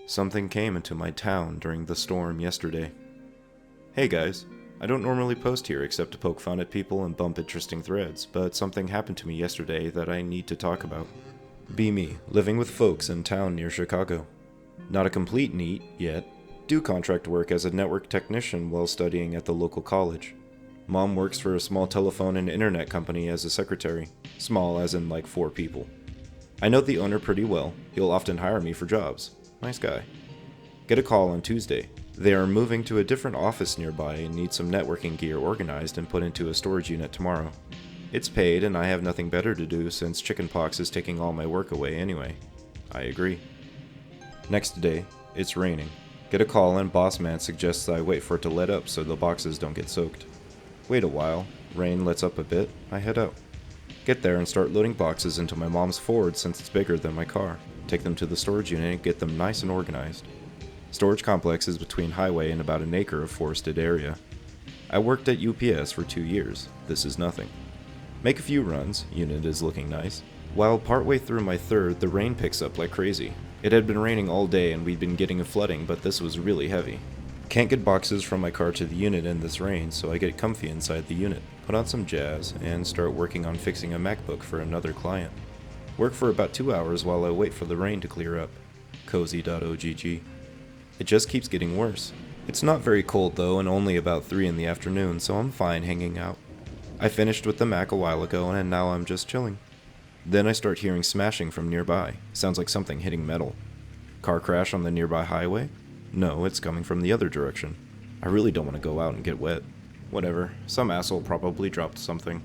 Something came into my town during the storm yesterday. Hey guys, I don't normally post here except to poke fun at people and bump interesting threads, but something happened to me yesterday that I need to talk about. Be me, living with folks in town near Chicago. Not a complete NEET yet. Do contract work as a network technician while studying at the local college. Mom works for a small telephone and internet company as a secretary. Small as in like 4 people. I know the owner pretty well. He'll often hire me for jobs. Nice guy. Get a call on Tuesday. They are moving to a different office nearby and need some networking gear organized and put into a storage unit tomorrow. It's paid and I have nothing better to do since chickenpox is taking all my work away anyway. I agree. Next day, it's raining. Get a call and boss man suggests I wait for it to let up so the boxes don't get soaked. Wait a while, rain lets up a bit, I head out. Get there and start loading boxes into my mom's Ford since it's bigger than my car. Take them to the storage unit and get them nice and organized. Storage complex is between highway and about an acre of forested area. I worked at UPS for 2 years. This is nothing. Make a few runs, unit is looking nice. While partway through my third, the rain picks up like crazy. It had been raining all day and we'd been getting a flooding, but this was really heavy. Can't get boxes from my car to the unit in this rain, so I get comfy inside the unit, put on some jazz, and start working on fixing a MacBook for another client. Work for about 2 hours while I wait for the rain to clear up. Cozy.ogg. It just keeps getting worse. It's not very cold though, and only about 3 in the afternoon, so I'm fine hanging out. I finished with the Mac a while ago, and now I'm just chilling. Then I start hearing smashing from nearby. Sounds like something hitting metal. Car crash on the nearby highway? No, it's coming from the other direction. I really don't want to go out and get wet. Whatever, some asshole probably dropped something.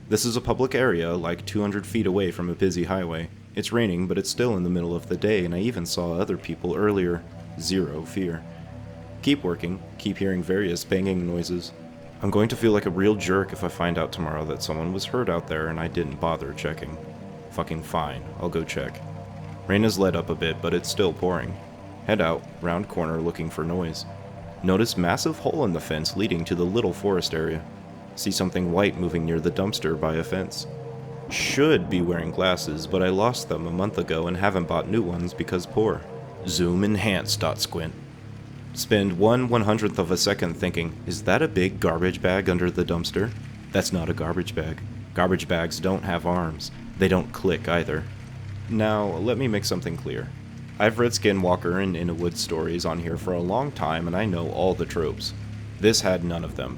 This is a public area, like 200 feet away from a busy highway. It's raining, but it's still in the middle of the day, and I even saw other people earlier. Zero fear. Keep working, keep hearing various banging noises. I'm going to feel like a real jerk if I find out tomorrow that someone was hurt out there and I didn't bother checking. Fucking fine, I'll go check. Rain has let up a bit, but it's still pouring. Head out, round corner looking for noise. Notice massive hole in the fence leading to the little forest area. See something white moving near the dumpster by a fence. Should be wearing glasses, but I lost them a month ago and haven't bought new ones because poor. Zoom enhance. Squint. Spend 1/100th of a second thinking, is that a big garbage bag under the dumpster? That's not a garbage bag. Garbage bags don't have arms. They don't click either. Now, let me make something clear. I've read Skinwalker and In a Wood stories on here for a long time and I know all the tropes. This had none of them.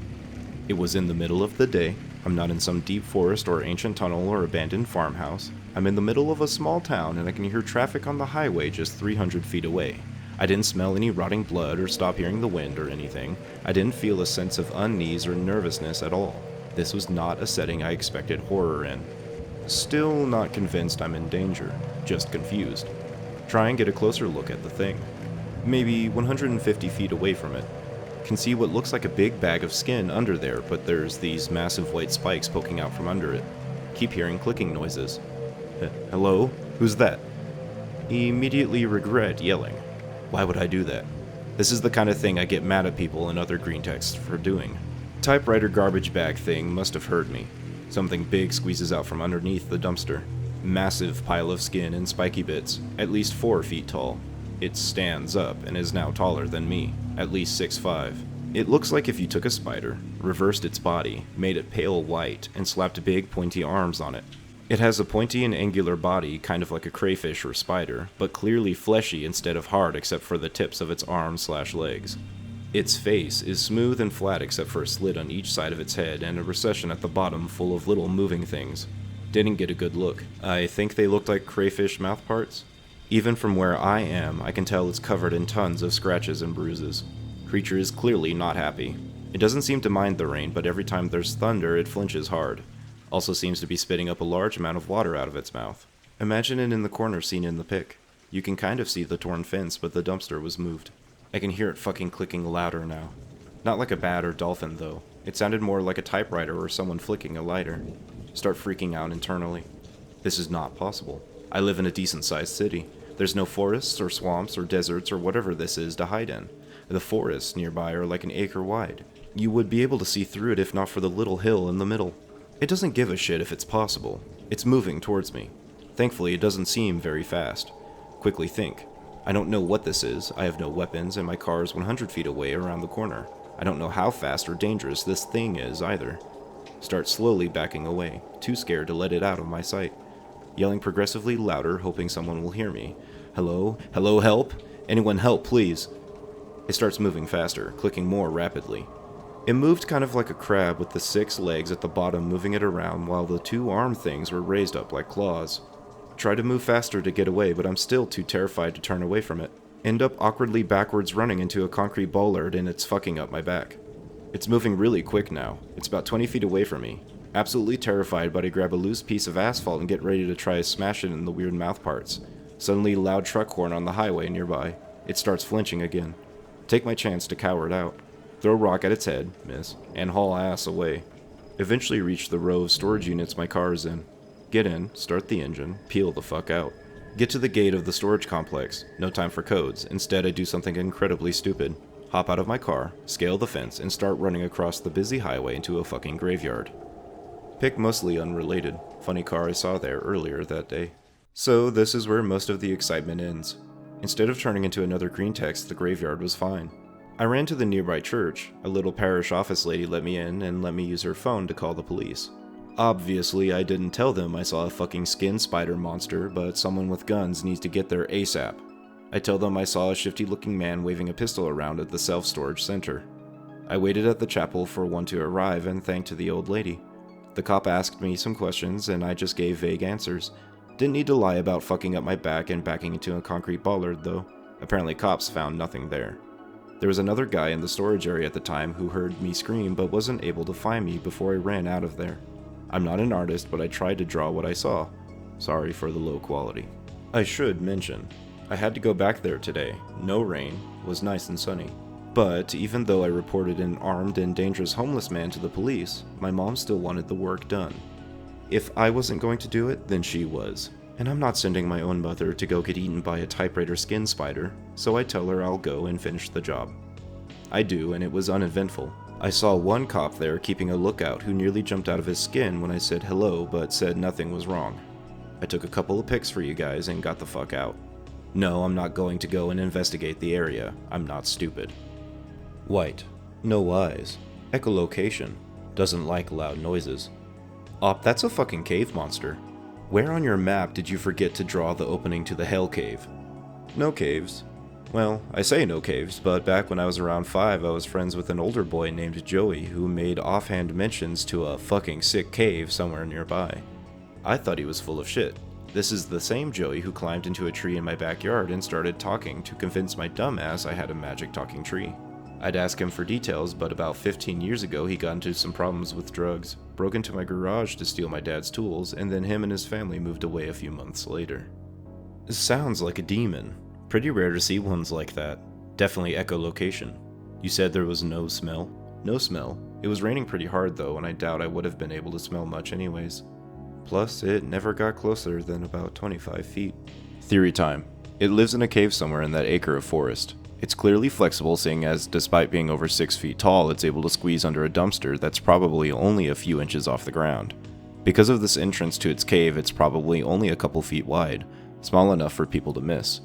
It was in the middle of the day. I'm not in some deep forest or ancient tunnel or abandoned farmhouse. I'm in the middle of a small town and I can hear traffic on the highway just 300 feet away. I didn't smell any rotting blood or stop hearing the wind or anything. I didn't feel a sense of unease or nervousness at all. This was not a setting I expected horror in. Still not convinced I'm in danger, just confused. Try and get a closer look at the thing. Maybe 150 feet away from it. Can see what looks like a big bag of skin under there, but there's these massive white spikes poking out from under it. Keep hearing clicking noises. Hello? Who's that? Immediately regret yelling. Why would I do that? This is the kind of thing I get mad at people in other Greentexts for doing. Typewriter garbage bag thing must have heard me. Something big squeezes out from underneath the dumpster. Massive pile of skin and spiky bits, at least 4 feet tall. It stands up and is now taller than me, at least 6'5". It looks like if you took a spider, reversed its body, made it pale white, and slapped big pointy arms on it. It has a pointy and angular body, kind of like a crayfish or spider, but clearly fleshy instead of hard except for the tips of its arms/legs. Its face is smooth and flat except for a slit on each side of its head and a recession at the bottom full of little moving things. Didn't get a good look. I think they looked like crayfish mouth parts. Even from where I am, I can tell it's covered in tons of scratches and bruises. Creature is clearly not happy. It doesn't seem to mind the rain, but every time there's thunder, it flinches hard. Also seems to be spitting up a large amount of water out of its mouth. Imagine it in the corner scene in the pic. You can kind of see the torn fence, but the dumpster was moved. I can hear it fucking clicking louder now. Not like a bat or dolphin, though. It sounded more like a typewriter or someone flicking a lighter. Start freaking out internally. This is not possible. I live in a decent-sized city. There's no forests or swamps or deserts or whatever this is to hide in. The forests nearby are like an acre wide. You would be able to see through it if not for the little hill in the middle. It doesn't give a shit if it's possible. It's moving towards me. Thankfully, it doesn't seem very fast. Quickly think. I don't know what this is, I have no weapons, and my car is 100 feet away around the corner. I don't know how fast or dangerous this thing is either. Start slowly backing away, too scared to let it out of my sight. Yelling progressively louder, hoping someone will hear me. Hello? Hello, help? Anyone help, please? It starts moving faster, clicking more rapidly. It moved kind of like a crab with the 6 legs at the bottom moving it around while the 2 arm things were raised up like claws. Try to move faster to get away, but I'm still too terrified to turn away from it. End up awkwardly backwards running into a concrete bollard and it's fucking up my back. It's moving really quick now. It's about 20 feet away from me. Absolutely terrified, but I grab a loose piece of asphalt and get ready to try to smash it in the weird mouth parts. Suddenly, loud truck horn on the highway nearby. It starts flinching again. Take my chance to cower it out. Throw rock at its head, miss, and haul ass away. Eventually reach the row of storage units my car is in. Get in, start the engine, peel the fuck out. Get to the gate of the storage complex. No time for codes. Instead, I do something incredibly stupid. Hop out of my car, scale the fence, and start running across the busy highway into a fucking graveyard. Pick mostly unrelated. Funny car I saw there earlier that day. So this is where most of the excitement ends. Instead of turning into another Greentext, the graveyard was fine. I ran to the nearby church. A little parish office lady let me in and let me use her phone to call the police. Obviously, I didn't tell them I saw a fucking skin spider monster, but someone with guns needs to get there ASAP. I tell them I saw a shifty-looking man waving a pistol around at the self-storage center. I waited at the chapel for one to arrive and thanked the old lady. The cop asked me some questions and I just gave vague answers. Didn't need to lie about fucking up my back and backing into a concrete bollard though. Apparently cops found nothing there. There was another guy in the storage area at the time who heard me scream but wasn't able to find me before I ran out of there. I'm not an artist, but I tried to draw what I saw. Sorry for the low quality. I should mention, I had to go back there today. No rain, was nice and sunny. But even though I reported an armed and dangerous homeless man to the police, my mom still wanted the work done. If I wasn't going to do it, then she was. And I'm not sending my own mother to go get eaten by a typewriter skin spider, so I tell her I'll go and finish the job. I do, and it was uneventful. I saw one cop there keeping a lookout who nearly jumped out of his skin when I said hello but said nothing was wrong. I took a couple of pics for you guys and got the fuck out. No, I'm not going to go and investigate the area. I'm not stupid. White. No eyes. Echolocation. Doesn't like loud noises. That's a fucking cave monster. Where on your map did you forget to draw the opening to the Hell Cave? No caves. Well, I say no caves, but back when I was around 5, I was friends with an older boy named Joey who made offhand mentions to a fucking sick cave somewhere nearby. I thought he was full of shit. This is the same Joey who climbed into a tree in my backyard and started talking to convince my dumb ass I had a magic talking tree. I'd ask him for details, but about 15 years ago he got into some problems with drugs, broke into my garage to steal my dad's tools, and then him and his family moved away a few months later. This sounds like a demon. Pretty rare to see ones like that. Definitely echolocation. You said there was no smell? No smell. It was raining pretty hard though, and I doubt I would have been able to smell much anyways. Plus, it never got closer than about 25 feet. Theory time. It lives in a cave somewhere in that acre of forest. It's clearly flexible, seeing as despite being over 6 feet tall, it's able to squeeze under a dumpster that's probably only a few inches off the ground. Because of this entrance to its cave, it's probably only a couple feet wide, small enough for people to miss.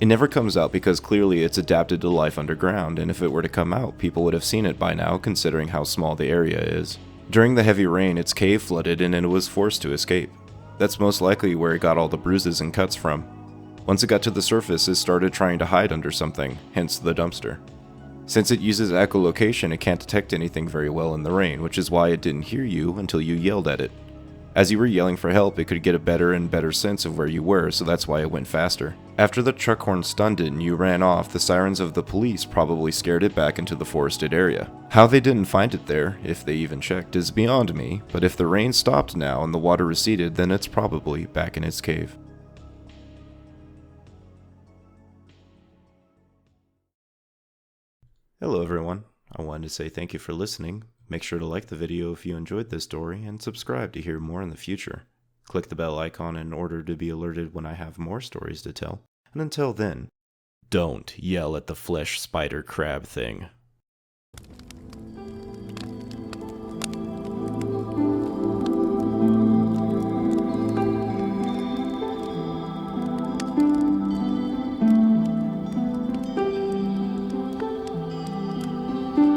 It never comes out because clearly it's adapted to life underground, and if it were to come out, people would have seen it by now considering how small the area is. During the heavy rain, its cave flooded and it was forced to escape. That's most likely where it got all the bruises and cuts from. Once it got to the surface, it started trying to hide under something, hence the dumpster. Since it uses echolocation, it can't detect anything very well in the rain, which is why it didn't hear you until you yelled at it. As you were yelling for help, it could get a better and better sense of where you were, so that's why it went faster. After the truck horn stunned it and you ran off, the sirens of the police probably scared it back into the forested area. How they didn't find it there, if they even checked, is beyond me, but if the rain stopped now and the water receded, then it's probably back in its cave. Hello everyone, I wanted to say thank you for listening. Make sure to like the video if you enjoyed this story, and subscribe to hear more in the future. Click the bell icon in order to be alerted when I have more stories to tell. And until then, don't yell at the flesh spider crab thing.